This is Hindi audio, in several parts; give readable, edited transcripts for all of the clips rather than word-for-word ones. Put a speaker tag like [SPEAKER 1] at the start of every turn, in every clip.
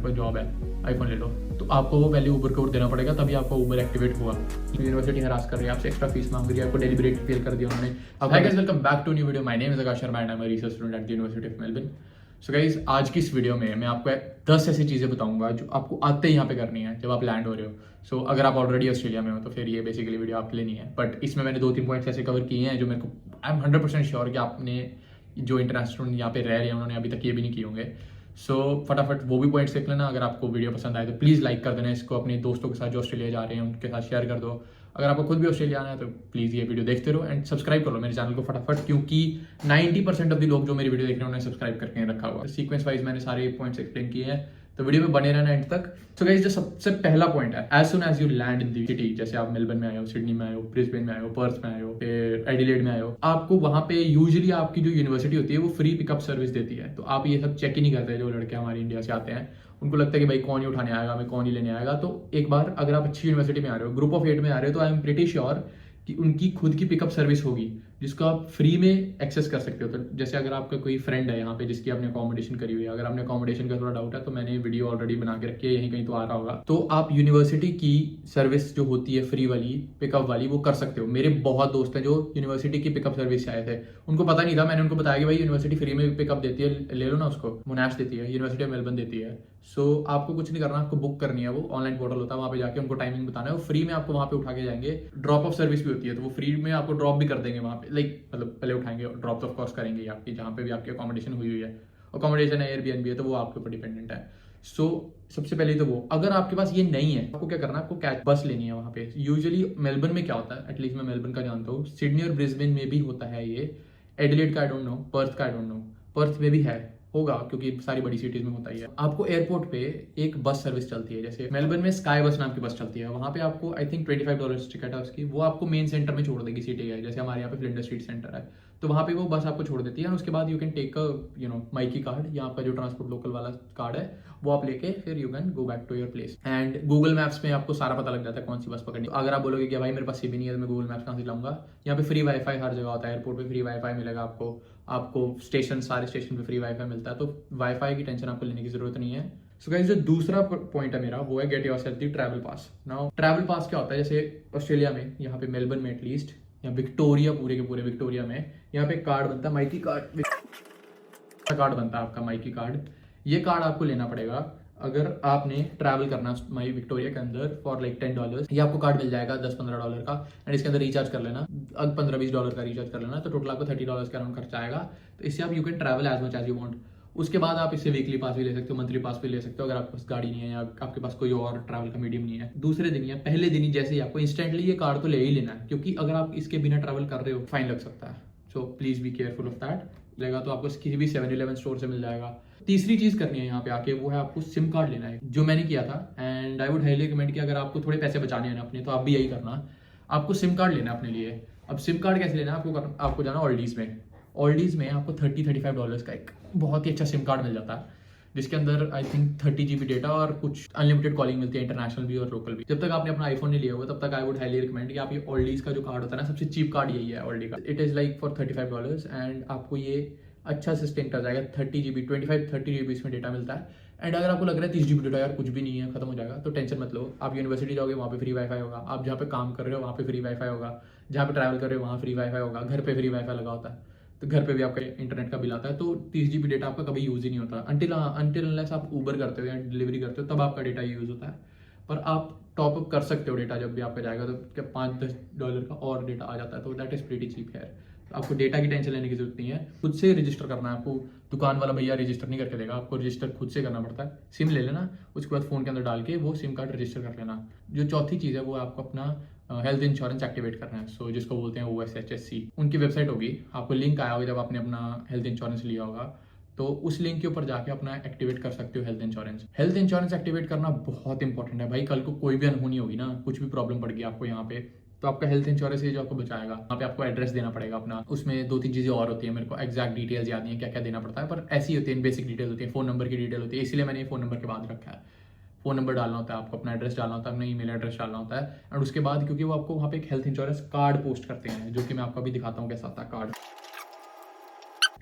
[SPEAKER 1] मेरे पास जॉब है, आईफोन ले लो, तो आपको वो पहले ऊबर को देना पड़ेगा, तभी आपका ऊबर एक्टिवेट होगा। यूनिवर्सिटी हरास कर रही है, आपसे एक्स्ट्रा फीस मांग रही है, आपको डेलिबरेट फेल कर दिया उन्होंने। Hi guys, welcome back to new video. My name is Akash Sharma and I am a research student at the university of Melbourne. So guys, आज की इस वीडियो में मैं आपको 10 ऐसी चीज़ें बताऊंगा जो आपको आते ही यहाँ पे करनी है जब आप लैंड हो रहे हो। सो अगर आप ऑलरेडी ऑस्ट्रेलिया में हो तो फिर ये बेसिकली वीडियो आपके लिए नहीं है, बट इसमें मैंने 2-3 पॉइंट्स ऐसे कवर किए हैं जो मेरे को आई एम 100% श्योर कि आपने जो इंटरनेशनल स्टूडेंट यहाँ पे रह रहे हैं उन्होंने अभी तक ये भी नहीं किए होंगे। सो फटाफट वो भी पॉइंट्स देख लेना। अगर आपको वीडियो पसंद आए तो प्लीज़ लाइक कर देना इसको, अपने दोस्तों के साथ जो ऑस्ट्रेलिया जा रहे हैं उनके साथ शेयर कर दो। अगर आपको खुद भी ऑस्ट्रेलिया आना है तो प्लीज़ ये वीडियो देखते रहो एंड सब्सक्राइब कर लो मेरे चैनल को फटाफट, क्योंकि 90% ऑफ द लोग जो मेरी वीडियो देख रहे हैं उन्होंने सब्सक्राइब करके रखा हुआ है। सीक्वेंस वाइज मैंने सारे पॉइंट्स एक्सप्लेन किए हैं, तो वीडियो में बने रहना एंड तक। सो गाइस, जो सबसे पहला पॉइंट है, as soon as you land in the city, जैसे आप मेलबर्न में आए हो, सिडनी में आए हो, ब्रिस्बेन में आए हो, पर्थ में आए हो, फिर एडिलेड में आए हो, आपको वहाँ पे यूजुअली आपकी जो यूनिवर्सिटी होती है वो फ्री पिकअप सर्विस देती है। तो आप ये सब चेक ही नहीं करते। जो लड़के हमारे इंडिया से आते हैं उनको लगता है कि भाई कौन ही उठाने आएगा, हमें कौन ही लेने आएगा। तो एक बार अगर आप अच्छी यूनिवर्सिटी में आ रहे हो, ग्रुप ऑफ 8 में आ रहे हो, तो आई एम प्रीटी श्योर कि उनकी खुद की पिकअप सर्विस होगी जिसको आप फ्री में एक्सेस कर सकते हो। तो जैसे अगर आपका कोई फ्रेंड है यहाँ पे जिसकी आपने अकोमोडेशन करी हुई है, अगर आपने अकोमोडेशन का थोड़ा डाउट है तो मैंने वीडियो ऑलरेडी बना के रखी है, यहीं कहीं तो आ रहा होगा। तो आप यूनिवर्सिटी की सर्विस जो होती है फ्री वाली, पिकअप वाली, वो कर सकते हो। मेरे बहुत दोस्त हैं जो यूनिवर्सिटी की पिकअप सर्विस से आए थे, उनको पता नहीं था। मैंने उनको बताया कि भाई यूनिवर्सिटी फ्री में पिकअप देती है, ले लो ना उसको, मोनाश देती है, यूनिवर्सिटी ऑफ मेलबर्न देती है। सो आपको कुछ नहीं करना, आपको बुक करनी है, वो ऑनलाइन पोर्टल होता है, वहाँ पे जाके उनको टाइमिंग बताना है, वो फ्री में आपको वहाँ पे उठा के जाएंगे। ड्रॉप ऑफ सर्विस भी होती है, तो वो फ्री में आपको ड्रॉप भी कर देंगे वहाँ पे, लाइक मतलब पहले उठाएंगे, ड्रॉप तो ऑफ कोर्स करेंगे आपकी जहाँ पे भी आपकी अकोमोडेशन हुई है। अकोमोडेशन है, एयरबीएनबी है, तो वो आपके ऊपर डिपेंडेंट है। सो सबसे पहले तो वो, अगर आपके पास ये नहीं है, आपको क्या करना है, आपको कैच बस लेनी है वहाँ पे। यूजुअली मेलबर्न में क्या होता है, एटलीस्ट मैं मेलबर्न का जानता हूँ, सिडनी और ब्रिस्बेन में भी होता है ये, एडिलेड का आई डोंट नो, पर्थ का आई डोंट नो, पर्थ में भी है, होगा क्योंकि सारी बड़ी सिटीज में होता ही है। आपको एयरपोर्ट पे एक बस सर्विस चलती है, जैसे मेलबर्न में स्काई बस नाम की बस चलती है, वहाँ पे आपको आई थिंक $25 टिकट है उसकी, वो आपको मेन सेंटर में छोड़ देगी सिटी है, जैसे हमारे यहाँ पे फ्लिंडर स्ट्रीट सेंटर है, तो वहाँ पे वो बस आपको छोड़ देती है। और उसके बाद you can take Myki card या आपका जो ट्रांसपोर्ट लोकल वाला कार्ड है वो आप लेके फिर you can go back to your place. And Google maps में आपको सारा पता लग जाता है कौन सी बस पकड़नी। तो अगर आप बोलोगे कि भाई मेरे पास भी नहीं है तो मैं गूगल मैप्स कहाँ से लाऊंगा, यहाँ पे फ्री वाईफाई हर जगह होता है, एयरपोर्ट पे फ्री वाईफाई मिलेगा आपको स्टेशन, सारे स्टेशन पे फ्री वाईफाई मिलता है, तो वाईफाई की टेंशन आपको लेने की जरूरत नहीं है। सो गाइस, जो दूसरा पॉइंट है मेरा वो है get yourself the travel pass. Now travel pass क्या होता है, जैसे ऑस्ट्रेलिया में, यहाँ पे मेलबर्न में एटलीस्ट, या विक्टोरिया, पूरे के पूरे विक्टोरिया में यहाँ पे कार्ड बनता है, माइकी कार्ड बनता है आपका, माइकी कार्ड। ये कार्ड आपको लेना पड़ेगा अगर आपने ट्रैवल करना माई विक्टोरिया के अंदर फॉर लाइक $10। ये आपको कार्ड मिल जाएगा $10-15 का, एंड इसके अंदर रिचार्ज कर लेना, $15-20 का रिचार्ज कर लेना, तो टोटल आपको $30 के अराउंड खर्चा आएगा। तो इससे आप you can travel as much as you want. उसके बाद आप इससे वीकली पास भी ले सकते हो, मंथली पास भी ले सकते हो, अगर आपके पास गाड़ी नहीं है या आपके पास कोई और ट्रैवल का मीडियम नहीं है। दूसरे दिन या पहले दिन ही जैसे ही आपको इंस्टेंटली ये कार्ड तो ले ही लेना है, क्योंकि अगर आप इसके बिना ट्रैवल कर रहे हो फाइन लग सकता है। So please be careful of that. लगेगा तो आपको किसी भी 7-Eleven स्टोर से मिल जाएगा। तीसरी चीज करनी है यहाँ पे आके, वो है आपको सिम कार्ड लेना है, जो मैंने किया था। And I would highly recommend कि अगर आपको थोड़े पैसे बचाने हैं अपने, तो आप भी यही करना, आपको सिम कार्ड लेना है अपने लिए। अब सिम कार्ड कैसे लेना है, आपको जाना ऑल्डीज में। ऑल्डीज में आपको $30-35 का एक बहुत ही अच्छा सिम कार्ड मिल जाता है, जिसके अंदर आई थिंक 30 GB डेटा और कुछ अनलिमिटेड कॉलिंग मिलती है, इंटरनेशनल भी और लोकल भी। जब तक आपने अपना आईफोन नहीं लिया हुआ तब तक आई वुड हाईली रिकमेंड कि आप ये ओल्डीज का जो कार्ड होता है ना, सबसे चीप कार्ड यही है ओल्डी का। It is like for $35 and आपको ये अच्छा सस्टेन कर जाएगा। 30 GB 25-30 GB इसमें डेटा मिलता है। एंड अगर आपको लग रहा है 30 GB डेटा यार कुछ भी नहीं है, खत्म हो जाएगा, तो टेंशन मत लो। आप यूनिवर्सिटी जाओगे वहाँ पे फ्री वाईफाई होगा, आप जहाँ पे काम कर रहे हो वहाँ पे फ्री वाईफाई होगा, जहाँ पे ट्रैवल कर रहे हो वहाँ फ्री वाईफाई होगा, घर पे फ्री वाईफाई लगा होता है, तो घर पे भी आपका इंटरनेट का बिल आता है। तो 30 GB डेटा आपका कभी यूज़ ही नहीं होता अंटिल अनलेस आप ऊबर करते हो या डिलीवरी करते हो, तब आपका डेटा यूज़ होता है। पर आप टॉप अप कर सकते हो डेटा जब भी आपका जाएगा, तो क्या $5-10 का और डेटा आ जाता है, तो दैट इज़ प्रीटी चीप है। आपको डेटा की टेंशन लेने की जरूरत नहीं है, खुद से रजिस्टर करना है आपको। दुकान वाला भैया रजिस्टर नहीं करके देगा, आपको रजिस्टर खुद से करना पड़ता है। सिम ले लेना, उसके बाद फ़ोन के अंदर डाल के वो सिम कार्ड रजिस्टर कर लेना। जो चौथी चीज़ है वो आपको अपना हेल्थ इंश्योरेंस एक्टिवेट करना है, सो जिसको बोलते हैं OSHSC। उनकी वेबसाइट होगी, आपको लिंक आया होगा जब आपने अपना हेल्थ इंश्योरेंस लिया होगा, तो उस लिंक के ऊपर जाके अपना एक्टिवेट कर सकते हो health insurance. Health insurance activate करना बहुत इंपॉर्टेंट है भाई, कल को कोई भी अनहोनी होगी ना, कुछ भी प्रॉब्लम पड़ गई आपको यहाँ पे, तो आपका हेल्थ इंश्योरेंस ये जो आपको बचाएगा। वहाँ पे आपको एड्रेस देना पड़ेगा अपना, उसमें 2-3 चीज़ें और होती है, मेरे को एक्जैक्ट डिटेल्स याद नहीं है क्या क्या देना पड़ता है, पर ऐसी होती है, बेसिक डिटेल्स होती है, फ़ोन नंबर की डिटेल होती है, इसलिए मैंने फ़ोन नंबर के बाद रखा है। फ़ोन नंबर डालना होता है आपको, अपना एड्रेस डालना होता है, अपना ईमेल एड्रेस डालना होता है, और उसके बाद क्योंकि वो आपको वहाँ पे एक हेल्थ इंश्योरेंस कार्ड पोस्ट करते हैं, जो कि मैं आपको अभी दिखाता हूँ कैसा आता है कार्ड।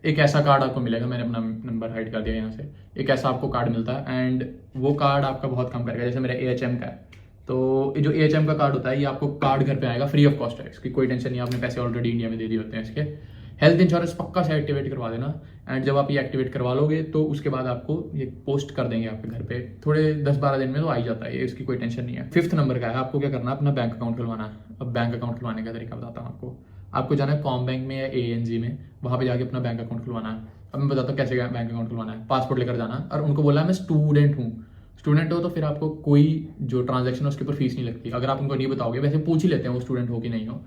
[SPEAKER 1] एक ऐसा कार्ड आपको मिलेगा, मैंने अपना नंबर हाइड कर दिया यहाँ से, एक ऐसा आपको कार्ड मिलता है एंड वो कार्ड आपका बहुत कम करेगा। जैसे मेरा AHM का है, तो जो AHM का कार्ड होता है ये आपको कार्ड घर पे आएगा फ्री ऑफ कॉस्ट है, इसकी कोई टेंशन नहीं, आपने पैसे ऑलरेडी इंडिया में दे दिए होते हैं इसके। हेल्थ इंश्योरेंस पक्का से एक्टिवेट करवा देना एंड जब आप ये एक्टिवेट करवा लोगे तो उसके बाद आपको ये पोस्ट कर देंगे आपके घर पे, थोड़े 10-12 दिन में तो आ ही जाता है ये, इसकी कोई टेंशन नहीं है। 5th नंबर का है, आपको क्या करना है, अपना बैंक अकाउंट खुलवाना है। अब बैंक अकाउंट खुलवाने का तरीका बताता हूँ आपको जाना है कॉम बैंक में या ANZ में, वहाँ पे जाके अपना बैंक अकाउंट खुलवाना है। अब मैं बताता हूँ कैसे बैंक अकाउंट खुलवाना है। पासपोर्ट लेकर जाना और उनको बोला मैं स्टूडेंट हूँ। स्टूडेंट हो तो फिर आपको कोई जो ट्रांजैक्शन है उसके ऊपर फीस नहीं लगती। अगर आप उनको नहीं बताओगे, वैसे पूछ ही लेते हैं वो स्टूडेंट हो कि नहीं हो,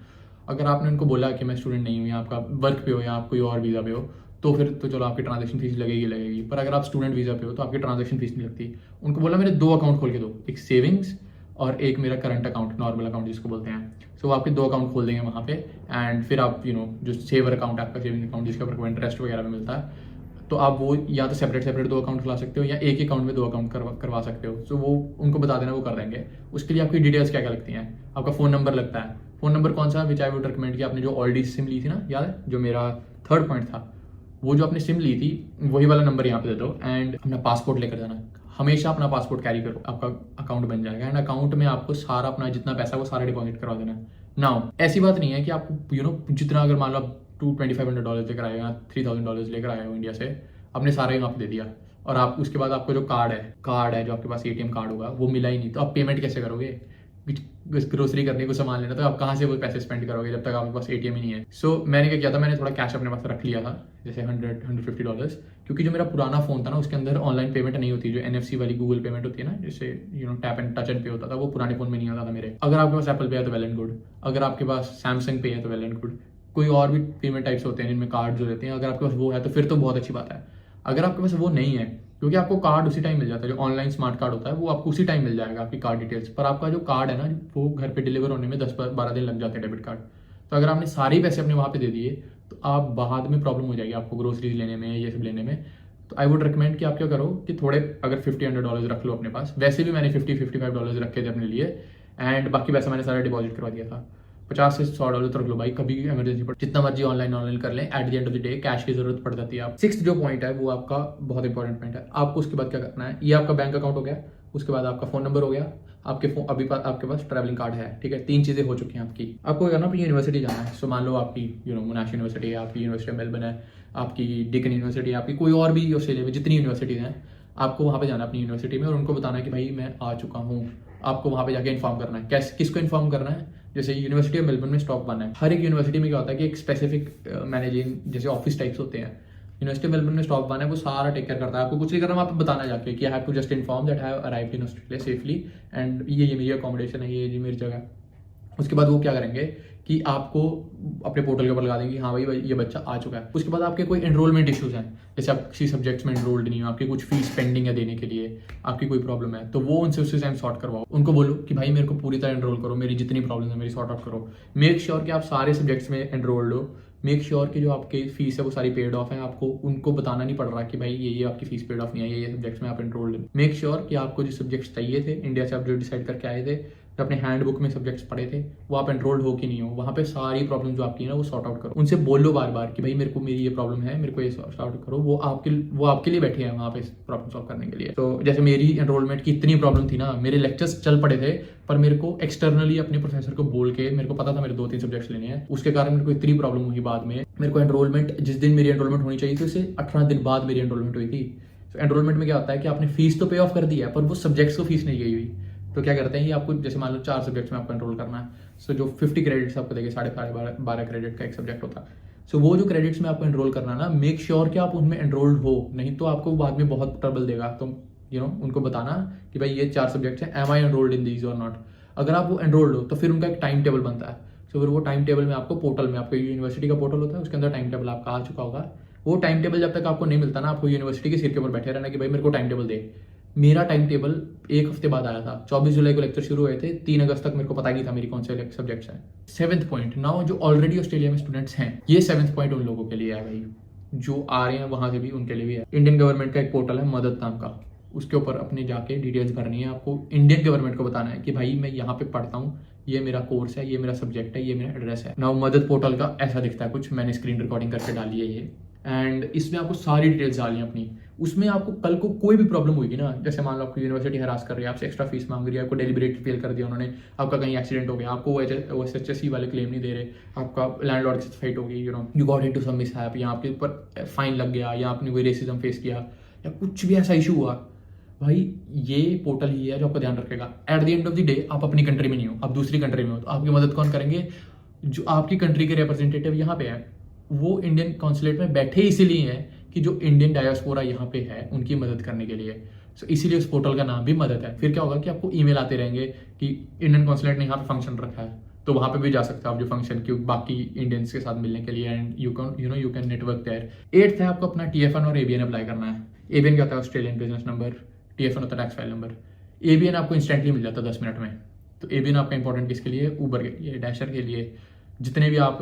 [SPEAKER 1] अगर आपने उनको बोला कि मैं स्टूडेंट नहीं हूँ या आपका वर्क पे हो या आप कोई और वीज़ा पे हो तो फिर तो चलो आपकी ट्रांजैक्शन फीस लगेगी। पर अगर आप स्टूडेंट वीज़ा पे हो तो आपकी ट्रांजैक्शन फीस नहीं लगती। उनको बोला मेरे 2 अकाउंट खोल के दो, एक सेविंग्स और एक मेरा करंट अकाउंट, नॉर्मल अकाउंट जिसको बोलते हैं। सो वो आपके 2 अकाउंट खोल देंगे वहाँ पे एंड फिर आप जो सेवर अकाउंट आपका सेविंग अकाउंट जिसके ऊपर इंटरेस्ट वगैरह भी मिलता है, तो आप वो या तो सेपरेट 2 अकाउंट खुला सकते हो या एक ही अकाउंट में 2 अकाउंट करवा सकते हो। सो वो उनको बता देना, वो कर देंगे। उसके लिए आपकी डिटेल्स क्या क्या लगती हैं, आपका फ़ोन नंबर लगता है। फ़ोन नंबर कौन सा, विच आई वुड रिकमेंड कि आपने जो ऑलरेडी सिम ली थी ना, याद है जो मेरा 3rd पॉइंट था, वो जो आपने सिम ली थी वही वाला नंबर यहाँ पे दे दो एंड अपना पासपोर्ट लेकर जाना। हमेशा अपना पासपोर्ट कैरी करो, आपका अकाउंट बन जाएगा एंड अकाउंट में आपको सारा अपना जितना पैसा है वो सारा डिपॉजिट करवा देना। नाउ ऐसी बात नहीं है कि आपको जितना, अगर मान लो आप $2,500 लेकर आए या $3,000 लेकर आए हो इंडिया से, आपने सारा यहाँ पे दे दिया और आप उसके बाद आपको जो कार्ड है जो आपके पास ATM कार्ड होगा वो मिला ही नहीं, तो आप पेमेंट कैसे करोगे? ग्रोसरी करने को सामान लेना तो आप कहाँ से वो पैसे स्पेंड करोगे जब तक आपके पास ATM ही नहीं है। सो मैंने क्या किया था, मैंने थोड़ा कैश अपने पास रख लिया था, जैसे $150, क्योंकि जो मेरा पुराना फ़ोन था ना उसके अंदर ऑनलाइन पेमेंट नहीं होती, जो NFC वाली गूगल पेमेंट होती है ना, जैसे टैप एंड टच एंड पे होता था, वो पुराने फ़ोन में नहीं होता था मेरे। अगर आपके पास एप्पल पे है तो वेल एंड गुड, अगर आपके पास सैमसंग पे है तो वेल एंड गुड, कोई और भी पेमेंट टाइप्स होते हैं जिनमें कार्ड जो रहते हैं, अगर आपके पास वो है तो फिर तो बहुत अच्छी बात है। अगर आपके पास वो नहीं है, क्योंकि आपको कार्ड उसी टाइम मिल जाता है, जो ऑनलाइन स्मार्ट कार्ड होता है वो आपको उसी टाइम मिल जाएगा आपकी कार्ड डिटेल्स, पर आपका जो कार्ड है ना वो घर पे डिलीवर होने में 10-12 दिन लग जाते हैं, डेबिट कार्ड। तो अगर आपने सारे पैसे अपने वहाँ पे दे दिए तो आप बाद में प्रॉब्लम हो जाएगी आपको ग्रोसरीज लेने में, ये सब लेने में। तो आई वुड रिकमेंड कि आप क्या करो कि थोड़े अगर $50-100 रख लो अपने पास। वैसे भी मैंने $50-55 रखे थे अपने लिए एंड बाकी पैसा मैंने सारा डिपॉजिट करवा दिया था। $50 से $100 तो रख लो भाई, कभी इमरजेंसी पर जितना मर्जी ऑनलाइन कर लें, eight the end of the day cash की जरूरत पड़ जाती है। आप 6th जो पॉइंट है वो आपका बहुत इंपॉर्टेंट पॉइंट है। आपको उसके बाद क्या करना है, ये आपका बैंक अकाउंट हो गया, उसके बाद आपका फ़ोन नंबर हो गया, आपके पास ट्रैवलिंग कार्ड है, ठीक है, 3 चीज़ें हो चुकी हैं आपकी। आपको क्या करना, अपनी यूनिवर्सिटी जाना है। सो मान लो आपकी मोनाश यूनिवर्सिटी है, आपकी यूनिवर्सिटी ऑफ मेलबर्न है, आपकी डिकन यूनिवर्सिटी है, आपकी कोई और भी ऑस्ट्रेलिया में जितनी यूनिवर्सिटीज़ हैं, आपको वहाँ पे जाना है अपनी यूनिवर्सिटी में और उनको बताना है कि भाई मैं आ चुका हूँ। आपको वहाँ पे जाके इन्फॉर्म करना है। किसको इन्फॉर्म करना है? जैसे यूनिवर्सिटी ऑफ मेलबर्न में स्टॉक बनना है। हर एक यूनिवर्सिटी में क्या होता है कि एक स्पेसिफिक मैनेजिंग जैसे ऑफिस टाइप्स होते हैं, यूनिवर्सिटी ऑफ मेलबर्न में स्टॉक बनना है, वो सारा टेक केयर करता है। आपको कुछ नहीं करना, वहाँ पे बताना जाके कि I have to just inform that I have arrived in Australia safely and ये मेरी अकोमोडेशन है, ये मेरी जगह। उसके बाद वो क्या करेंगे कि आपको अपने पोर्टल के ऊपर लगा देंगे कि हाँ भाई ये बच्चा आ चुका है। उसके बाद आपके कोई एनरोलमेंट इश्यूज हैं, जैसे आप किसी सब्जेक्ट्स में एनरोल्ड नहीं हो, आपकी कुछ फीस पेंडिंग है देने के लिए, आपकी कोई प्रॉब्लम है, तो वो उनसे उसी टाइम सॉर्ट करवाओ। उनको बोलो कि भाई मेरे को पूरी तरह एनरोल करो, मेरी जितनी प्रॉब्लम है मेरी सॉर्ट आउट करो। मेक श्योर कि आप सारे सब्जेक्ट्स में एनरोल्ड हो। मेक श्योर कि जो आपकी फीस है वो सारी पेड ऑफ है। आपको उनको बताना नहीं पड़ रहा कि भाई ये आपकी फीस पेड ऑफ नहीं है, ये सब्जेक्ट्स में आप एनरोल्ड हैं। मेक श्योर कि आपको जो सब्जेक्ट्स चाहिए थे इंडिया से, आप जो डिसाइड करके आए थे, जो अपने हैंड बुक में सब्जेक्ट्स पढ़े थे, वो आप एनरोल्ड हो कि नहीं हो। वहाँ पे सारी प्रॉब्लम जो आपकी है ना वो सॉर्ट आउट करो। उनसे बोलो बार बार कि भाई मेरी ये प्रॉब्लम है, मेरे को ये सॉर्ट आउट करो। वो आपके लिए बैठे हैं वहाँ पे प्रॉब्लम सॉल्व करने के लिए। तो जैसे मेरी एनरोलमेंट की इतनी प्रॉब्लम थी ना, मेरे लेक्चर्स चल पड़े थे, पर मेरे को एक्सटर्नली अपने प्रोफेसर को बोल के, मेरे को पता था मेरे 2-3 सब्जेक्ट्स लेने हैं, उसके कारण मेरे को इतनी प्रॉब्लम हुई। बाद में मेरे को एनरोलमेंट, जिस दिन मेरी एनरोलमेंट होनी चाहिए थी उससे 18 दिन बाद मेरी एनरोलमेंट हुई थी। तो एनरोलमेंट में क्या होता है कि आपने फीस तो पे ऑफ कर दी है, पर वो सब्जेक्ट्स को फीस नहीं गई हुई। तो क्या करते हैं, ये आपको जैसे मान लो 4 सब्जेक्ट्स में आपको एनरोल करना है, सो जो 50 क्रेडिट्स आपको देंगे, 12.5 क्रेडिट का एक सब्जेक्ट होता है। सो वो जो क्रेडिट्स में आपको एनरोल करना ना, मेक श्योर कि आप उनमें एनरोल्ड हो, नहीं तो आपको बाद में बहुत ट्रबल देगा। तो उनको बताना कि भाई ये 4 सब्जेक्ट्स हैं, am I enrolled in these or not. अगर आप वो एनरोल्ड हो तो फिर उनका एक टाइम टेबल बनता है। सो फिर वो टाइम टेबल में आपको पोर्टल में, आपको यूनिवर्सिटी का पोर्टल होता है, उसके अंदर टाइम टेबल आपका आ चुका होगा। वो टाइम टेबल जब तक आपको नहीं मिलता ना, आपको यूनिवर्सिटी के सिर के ऊपर बैठे रहना कि भाई मेरे को टाइम टेबल दे। मेरा टाइम टेबल 1 हफ्ते बाद आया था। 24 जुलाई को लेक्चर शुरू हुए थे, 3 अगस्त तक मेरे को पता नहीं था मेरी कौन से सब्जेक्ट्स हैं। 7th पॉइंट, नाउ जो ऑलरेडी ऑस्ट्रेलिया में स्टूडेंट्स हैं, ये 7th पॉइंट उन लोगों के लिए है भाई, जो आ रहे हैं वहां से भी उनके लिए भी है। इंडियन गवर्नमेंट का एक पोर्टल है मदद नाम का, उसके ऊपर अपने जाके डिटेल्स भरनी है। आपको इंडियन गवर्नमेंट को बताना है कि भाई मैं यहाँ पे पढ़ता हूँ, ये मेरा कोर्स है, ये मेरा सब्जेक्ट है, ये मेरा एड्रेस है। नाउ मदद पोर्टल का ऐसा दिखता है कुछ, मैंने स्क्रीन रिकॉर्डिंग करके डाली है ये। एंड इसमें आपको सारी डिटेल्स डालनी है अपनी। उसमें आपको कल को कोई भी प्रॉब्लम होगी ना, जैसे मान लो आपको यूनिवर्सिटी हरास कर रही है, आपसे एक्स्ट्रा फीस मांग रही है, आपको डेलिबरेट फेल कर दिया उन्होंने, आपका कहीं एक्सीडेंट हो गया, आपको वो SHSC वाले क्लेम नहीं दे रहे, आपका लैंडलॉर्ड से फाइट होगी, you got into some mishap, या आपके ऊपर फाइन लग गया, या आपने कोई रेसिज्म फेस किया, या कुछ भी ऐसा इशू हुआ, भाई ये पोर्टल ही है जो आपका ध्यान रखेगा। Eight the end of the day आप अपनी कंट्री में नहीं हो, आप दूसरी कंट्री में हो, तो आपकी मदद कौन करेंगे? जो आपकी कंट्री के रिप्रेजेंटेटिव यहाँ पे है, वो इंडियन कॉन्सुलेट में बैठे इसीलिए हैं कि जो इंडियन डायस्पोरा यहाँ पे है उनकी मदद करने के लिए। सो इसीलिए उस पोर्टल का नाम भी मदद है। फिर क्या होगा कि आपको ईमेल आते रहेंगे कि इंडियन कॉन्सुलेट ने यहाँ पे फंक्शन रखा है, तो वहाँ पे भी जा सकते हो आप जो फंक्शन की बाकी इंडियंस के साथ मिलने के लिए, and you can network there. 8th है आपको अपना TFN और ABN अप्लाई करना है। ABN क्या होता है? Australian business number. TFN होता है टैक्स फाइल नंबर। ABN आपको इंस्टेंटली मिल जाता है 10 मिनट में। तो ABN आपका इंपॉर्टेंट किसके लिए? ऊबर के लिए, डैशर के लिए, जितने भी आप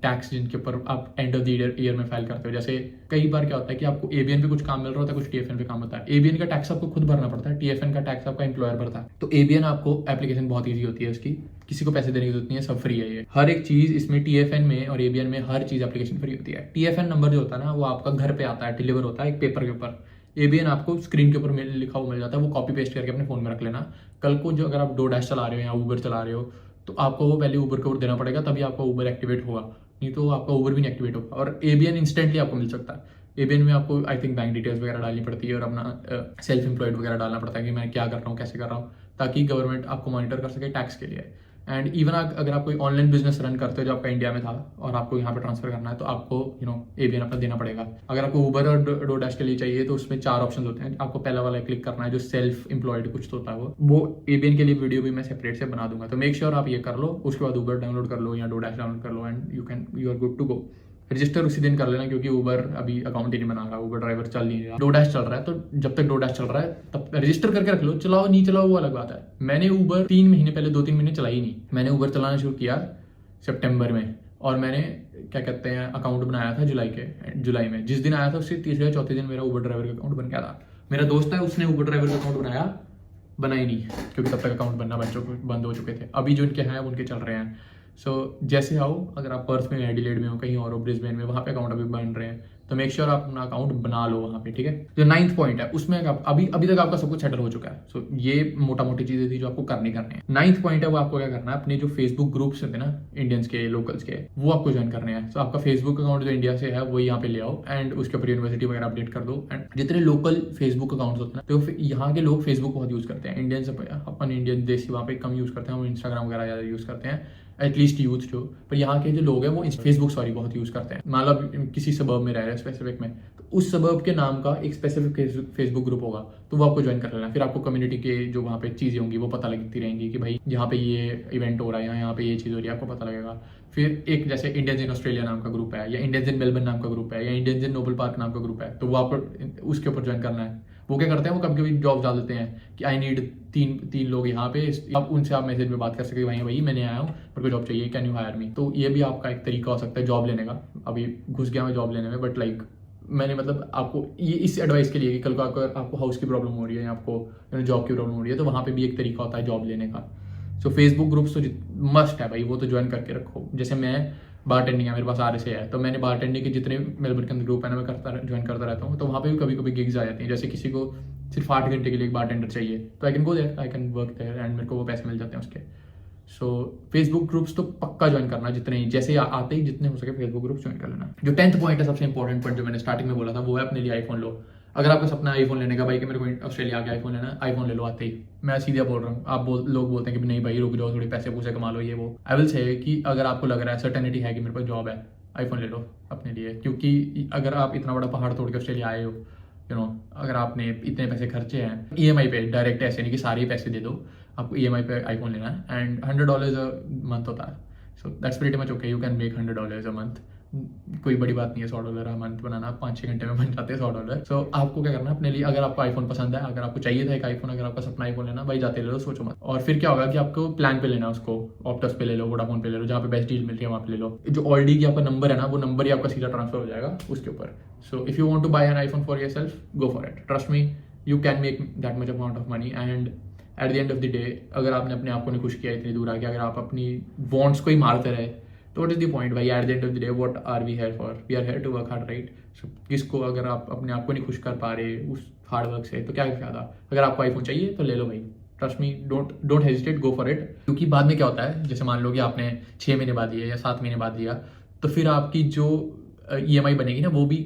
[SPEAKER 1] टैक्स जिनके ऊपर आप एंड ऑफ द ईयर में फाइल करते हो। जैसे कई बार क्या होता है कि आपको ABN पे कुछ काम मिल रहा होता है, कुछ TFN पे काम होता है। ABN का टैक्स आपको खुद भरना पड़ता है, TFN का टैक्स आपका एम्प्लॉयर भरता है। तो ABN आपको एप्लीकेशन बहुत ईजी होती है उसकी, किसी को पैसे देने की जरूरत नहीं है, सब फ्री है ये हर एक चीज। इसमें TFN में और ABN में हर चीज एप्लीकेशन फ्री होती है। TFN नंबर जो होता है ना, वो आपका घर पे आता है, डिलीवर होता है एक पेपर के ऊपर। ABN आपको स्क्रीन के ऊपर लिखा हुआ मिल जाता है, वो कॉपी पेस्ट करके अपने फोन में रख लेना। कल को जो अगर आप DoorDash चला रहे हो या ऊबर चला रहे हो, तो आपको वो पहले ऊबर के ऊपर देना पड़ेगा, तभी आपका ऊबर एक्टिवेट होगा, नहीं तो आपका ऊबर भी नहीं एक्टिवेट होगा। और ABN इंस्टेंटली आपको मिल सकता है। ABN में आपको आई थिंक बैंक डिटेल्स वगैरह डालनी पड़ती है और अपना सेल्फ एम्प्लॉयड वगैरह डालना पड़ता है कि मैं क्या कर रहा हूँ, कैसे कर रहा हूँ, ताकि गवर्नमेंट आपको मॉनिटर कर सके टैक्स के लिए। एंड इवन अगर आप कोई ऑनलाइन बिजनेस रन करते हो जो आपका इंडिया में था और आपको यहाँ पे ट्रांसफर करना है, तो आपको ABN अपना देना पड़ेगा। अगर आपको ऊबर और DoorDash के लिए चाहिए तो उसमें 4 ऑप्शन होते हैं। आपको पहला वाला क्लिक करना है जो सेल्फ एम्प्लॉयड कुछ तो होता है, वो ABN के लिए वीडियो भी मैं सेपरेट से बना दूंगा। तो मेक श्योर आप ये कर लो, उसके बाद ऊबर डाउनलोड कर लो या DoorDash डाउनलोड कर लो, and you are good to go. Register उसी दिन कर लेना, क्योंकि ऊबर अभी अकाउंट ही नहीं बना रहा, ऊबर ड्राइवर चल नहीं रहा, DoorDash चल रहा है। तो जब तक DoorDash चल रहा है तब रजिस्टर करके रख लो। चलाओ नहीं चलाओ वो अलग बात है। मैंने ऊबर 3 महीने पहले 2-3 महीने चलाई ही नहीं। मैंने ऊबर चलाना शुरू किया सितंबर में, और मैंने क्या कहते हैं अकाउंट बनाया था जुलाई में। जिस दिन आया था उससे तीसरे या चौथे दिन मेरा ऊबर ड्राइवर का अकाउंट बन गया था। मेरा दोस्त है, उसने ऊबर ड्राइवर का अकाउंट बना ही नहीं, क्योंकि तब तक अकाउंट बनना बंद हो चुके थे। अभी जो इनके हैं उनके चल रहे हैं। सो जैसे आओ, अगर आप पर्थ में, एडिलेड में हो, कहीं और हो, ब्रिस्बेन में, वहाँ पे अकाउंट अभी बन रहे हैं, तो मेक श्योर आप अपना अकाउंट बना लो वहाँ पे, ठीक है। जो 9th पॉइंट है उसमें अभी तक आपका सब कुछ सेटल हो चुका है। सो ये मोटा मोटी चीजें थी जो आपको करनी है। 9th पॉइंट है वो आपको क्या करना है, अपने जो फेसबुक ग्रुप्स होते हैं ना इंडियंस के, लोकल्स के, वो आपको ज्वाइन करने हैं। सो आपका फेसबुक अकाउंट जो इंडिया से है वो यहाँ पे ले आओ, एंड उसके ऊपर यूनिवर्सिटी वगैरह अपडेट कर दो। एंड जितने लोकल फेसबुक अकाउंट्स होते हैं तो यहाँ के लोग फेसबुक बहुत यूज करते हैं। इंडियंस अपन इंडियन देश वहाँ पे कम यूज करते हैं, हम इंस्टाग्राम वगैरह ज्यादा यूज करते हैं, एटलीस्ट यूथ जो। पर यहाँ के जो लोग हैं वो फेसबुक बहुत यूज करते हैं। मान लो किसी सबर्ब में रह रहे हैं स्पेसिफिक में, तो उस सबर्ब के नाम का एक स्पेसिफिक फेसबुक ग्रुप होगा, तो वो आपको ज्वाइन कर लेना। फिर आपको कम्युनिटी के जो वहाँ पे चीजें होंगी वो पता लगती रहेंगी कि भाई यहाँ पे ये इवेंट हो रहा है, यहाँ पे ये चीज हो रही है, आपको पता लगेगा। फिर एक जैसे इंडियंस इन ऑस्ट्रेलिया नाम का ग्रुप है, या इंडियंस इन मेलबर्न नाम का ग्रुप है, या इंडियंस इन नोबल पार्क नाम का ग्रुप है, तो वो आपको उसके ऊपर ज्वाइन करना है। वो क्या करते हैं, वो कभी कभी जॉब डाल देते हैं कि आई नीड तीन लोग यहाँ पे। आप उनसे आप मैसेज में बात कर सकते हैं, भाई मैं नया आया हूँ, मेरे को जॉब चाहिए, कैन यू हायर मी। तो ये भी आपका एक तरीका हो सकता है जॉब लेने का। अभी घुस गया मैं जॉब लेने में, बट लाइक मैंने मतलब आपको ये इस एडवाइस के लिए कि कल को आपको हाउस की प्रॉब्लम हो रही है या आपको जॉब की प्रॉब्लम हो रही है, तो वहाँ पे भी एक तरीका होता है जॉब लेने का। सो फेसबुक ग्रुप्स तो मस्ट है भाई, वो तो ज्वाइन करके रखो। जैसे मैं बारटेंडिंग है, मेरे पास RSA है, तो मैंने बारटेंडिंग के जितने मेलबर्न के अंदर ग्रुप है ना, मैं ज्वाइन करता रहता हूँ। तो वहाँ पे भी कभी कभी गिग्स आ जाती हैं। जैसे किसी को सिर्फ 8 घंटे के लिए एक बारटेंडर चाहिए, तो I can go there, I can work there, and मेरे को वो पैसे मिल जाते हैं उसके। सो फेसबुक ग्रुप्स तो पक्का ज्वाइन करना, जितने ही जैसे आते ही जितने हो सके फेसबुक ग्रुप्स ज्वाइन कर लेना। जो 10th पॉइंट है, सबसे इंपॉर्टेंट पॉइंट जो मैंने स्टार्टिंग में बोला था, वो है अपने लिए आईफोन लो। अगर आपका सपना आईफोन लेने का भाई कि मेरे को ऑस्ट्रेलिया आके आईफोन लेना, आईफोन ले लो आते ही। मैं सीधा बोल रहा हूँ, लोग बोलते हैं कि नहीं भाई रुक जाओ, थोड़ी पैसे पूसे कमा लो, ये वो। आई विल से कि अगर आपको लग रहा है, सर्टेनिटी है कि मेरे पास जॉब है, आईफोन ले लो अपने लिए। क्योंकि अगर आप इतना बड़ा पहाड़ तोड़ के ऑस्ट्रेलिया आए हो, अगर आपने इतने पैसे खर्चे हैं EMI पे, डायरेक्ट ऐसे नहीं कि सारे पैसे दे दो, आपको EMI पे आईफोन लेना है, एंड $100 अ मंथ होता है। So that's pretty much okay, you can make $100 a month. कोई बड़ी बात नहीं है $100 अ मंथ बनाना, 5-6 घंटे में बन जाते हैं $100। सो आपको क्या करना है अपने लिए, अगर आपको आईफोन पसंद है, अगर आपको चाहिए था एक आईफोन, अगर आपका सपना आईफोन लेना, भाई जाते ले लो, सोचो मत। और फिर क्या होगा कि आपको प्लान पे लेना है उसको, ऑप्टस पे ले लो, वोडाफोन पे ले लो, जहाँ पे बेस्ट डील मिलती है वहाँ पे ले लो। जो ऑलरेडी की आपका नंबर है ना, वो नंबर ही आपका सीधा ट्रांसफर हो जाएगा उसके ऊपर। So if you want to buy an iPhone for yourself, go for it, trust me, you can make that much amount of money. And at the end of the day, अगर आपने अपने आप को नहीं खुश किया इतनी दूर आके, अगर आप अपनी वॉन्ट्स को ही मारते रहे, तो व्हाट इज द पॉइंट भाई, at the end of the day what are we here for, we are here to work hard, right. किसको अगर आप अपने आप को नहीं खुश कर पा रहे उस हार्ड वर्क से तो क्या फायदा। अगर आपको आईफोन चाहिए तो ले लो भाई, trust me, don't hesitate, go for it. क्योंकि बाद में क्या होता है, जैसे मान लो कि आपने 6 महीने बाद लिया या 7 महीने बाद लिया, तो फिर आपकी जो EMI बनेगी ना वो भी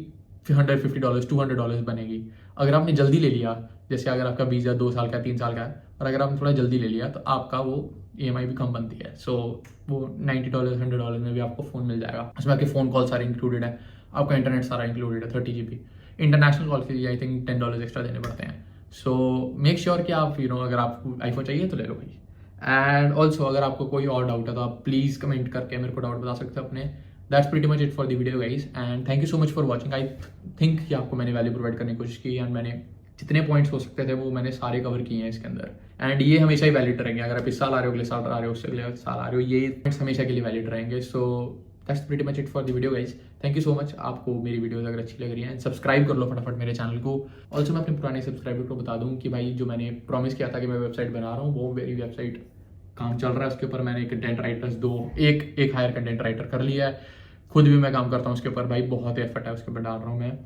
[SPEAKER 1] $150 $200 बनेगी। अगर आपने जल्दी ले लिया, जैसे अगर आपका वीज़ा 2 साल का 3 साल का है, और अगर आपने थोड़ा जल्दी ले लिया तो आपका वो EMI भी कम बनती है। सो वो $90 $100 में भी आपको फ़ोन मिल जाएगा। उसमें आपके फ़ोन कॉल सारे इंक्लूडेड है, आपका इंटरनेट सारा इंक्लूडेड है, 30 GB। इंटरनेशनल कॉल के लिए आई थिंक $10 एक्स्ट्रा देने पड़ते हैं। सो मेक श्योर कि आप अगर आपको आईफोन चाहिए तो ले लो भाई। एंड ऑल्सो अगर आपको कोई और डाउट है तो आप प्लीज़ कमेंट करके मेरे को डाउट बता सकते हैं अपने। That's pretty much it for the video guys, and thank you so much for watching. I think कि आपको मैंने वैल्यू प्रोवाइड करने की कोशिश की, एंड मैंने जितने पॉइंट्स हो सकते थे वो मैंने सारे कवर किए हैं इसके अंदर। एंड ये हमेशा ही वैलिड रहेंगे, अगर आप इस साल आ रहे हो, अगले साल आ रहे हो, उससे अगले साल आ रहे हो, ये पॉइंट्स हमेशा के लिए वैलिड रहेंगे। So that's pretty much it for the video guys, thank you so much. आपको मेरी वीडियोस अगर अच्छी लग रही है, सब्सक्राइब कर लो फटाफट मेरे चैनल को। ऑल्सो मैं अपने पुराने सब्सक्राइबर को बता दूं कि भाई जो मैंने प्रॉमिस किया था कि मैं वेबसाइट बना रहा हूँ, वो मेरी वेबसाइट काम चल रहा है। उसके ऊपर मैंने कंटेंट राइटर्स एक हायर कंटेंट राइटर कर लिया है, खुद भी मैं काम करता हूँ उसके ऊपर भाई, बहुत एफर्ट है उसके ऊपर डाल रहा हूँ मैं।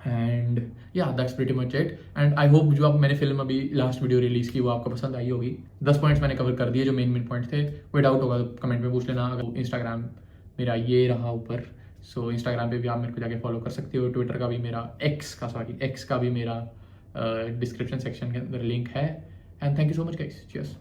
[SPEAKER 1] एंड या that's pretty much it, and I hope जो आप मैंने फिल्म अभी लास्ट वीडियो रिलीज की वो आपको पसंद आई होगी। 10 पॉइंट्स मैंने कवर कर दिए जो मेन पॉइंट्स थे। कोई डाउट होगा तो कमेंट में पूछ लेना। इंस्टाग्राम मेरा ये रहा ऊपर, सो इंस्टाग्राम पे भी आप मेरे को जाके फॉलो कर सकते हो। ट्विटर का भी मेरा एक्स का भी मेरा डिस्क्रिप्शन सेक्शन के अंदर लिंक है। And thank you so much guys, cheers.